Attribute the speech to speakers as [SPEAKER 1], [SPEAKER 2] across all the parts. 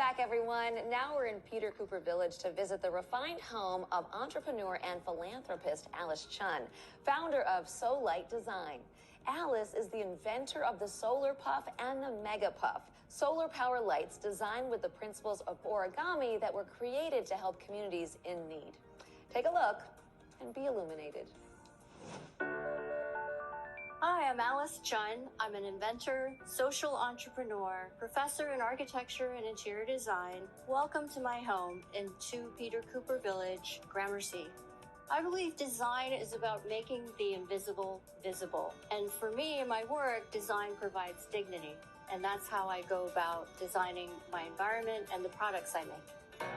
[SPEAKER 1] back, everyone. Now we're in Peter Cooper Village to visit the refined home of entrepreneur and philanthropist Alice Chun, founder of Solight Design. Alice is the inventor of the Solar Puff and the Mega Puff, solar power lights designed with the principles of origami that were created to help communities in need. Take a look and be illuminated.
[SPEAKER 2] Hi, I'm Alice Chun. I'm an inventor, social entrepreneur, professor in architecture and interior design. Welcome to my home in 2 Peter Cooper Village, Gramercy. I believe design is about making the invisible visible. And for me in my work, design provides dignity. And that's how I go about designing my environment and the products I make.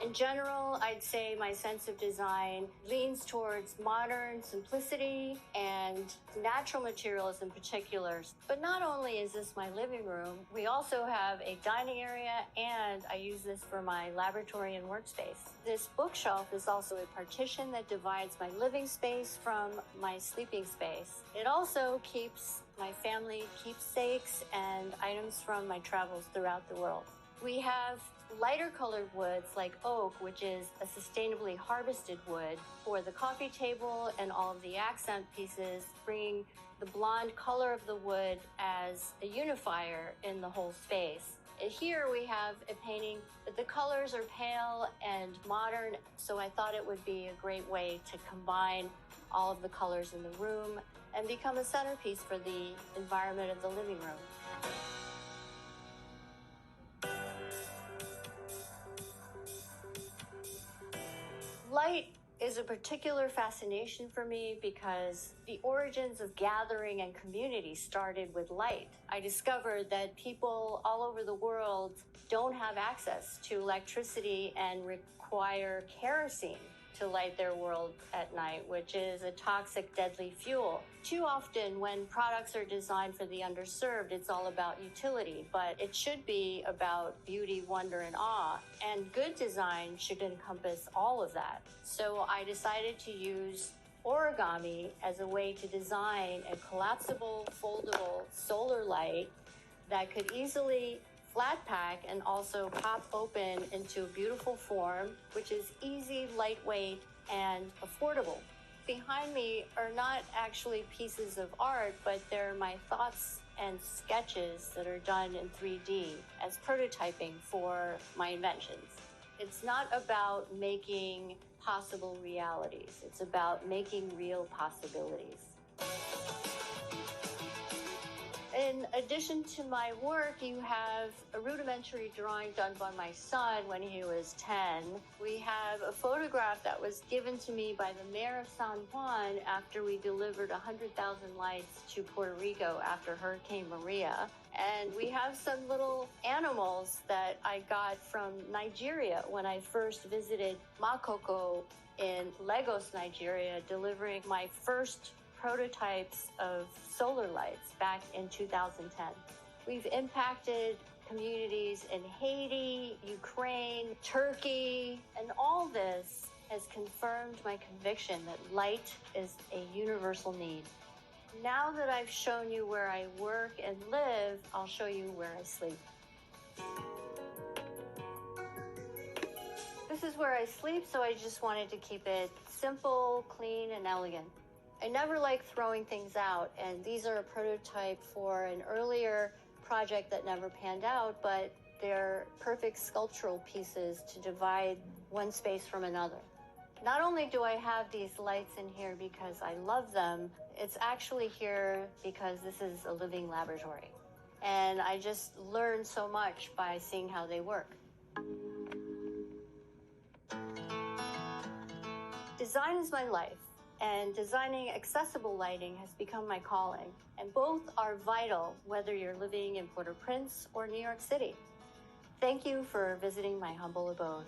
[SPEAKER 2] In general, I'd say my sense of design leans towards modern simplicity and natural materials in particular. But not only is this my living room, we also have a dining area, and I use this for my laboratory and workspace. This bookshelf is also a partition that divides my living space from my sleeping space. It also keeps my family keepsakes and items from my travels throughout the world. We have lighter colored woods like oak, which is a sustainably harvested wood, for the coffee table and all of the accent pieces, bringing the blonde color of the wood as a unifier in the whole space. And here we have a painting, but the colors are pale and modern, so I thought it would be a great way to combine all of the colors in the room and become a centerpiece for the environment of the living room. Light is a particular fascination for me because the origins of gathering and community started with light. I discovered that people all over the world don't have access to electricity and require kerosene to light their world at night, which is a toxic, deadly fuel. Too often when products are designed for the underserved, it's all about utility, but it should be about beauty, wonder, and awe. And good design should encompass all of that. So I decided to use origami as a way to design a collapsible, foldable solar light that could easily flat pack and also pop open into a beautiful form, which is easy, lightweight, and affordable. Behind me are not actually pieces of art, but they're my thoughts and sketches that are done in 3D as prototyping for my inventions. It's not about making possible realities. It's about making real possibilities. In addition to my work, you have a rudimentary drawing done by my son when he was 10. We have a photograph that was given to me by the mayor of San Juan after we delivered 100,000 lights to Puerto Rico after Hurricane Maria. And we have some little animals that I got from Nigeria when I first visited Makoko in Lagos, Nigeria, delivering my first prototypes of solar lights back in 2010. We've impacted communities in Haiti, Ukraine, Turkey, and all this has confirmed my conviction that light is a universal need. Now that I've shown you where I work and live, I'll show you where I sleep. This is where I sleep, so I just wanted to keep it simple, clean, and elegant. I never like throwing things out, and these are a prototype for an earlier project that never panned out, but they're perfect sculptural pieces to divide one space from another. Not only do I have these lights in here because I love them, it's actually here because this is a living laboratory. And I just learned so much by seeing how they work. Design is my life. And designing accessible lighting has become my calling. And both are vital, whether you're living in Port-au-Prince or New York City. Thank you for visiting my humble abode.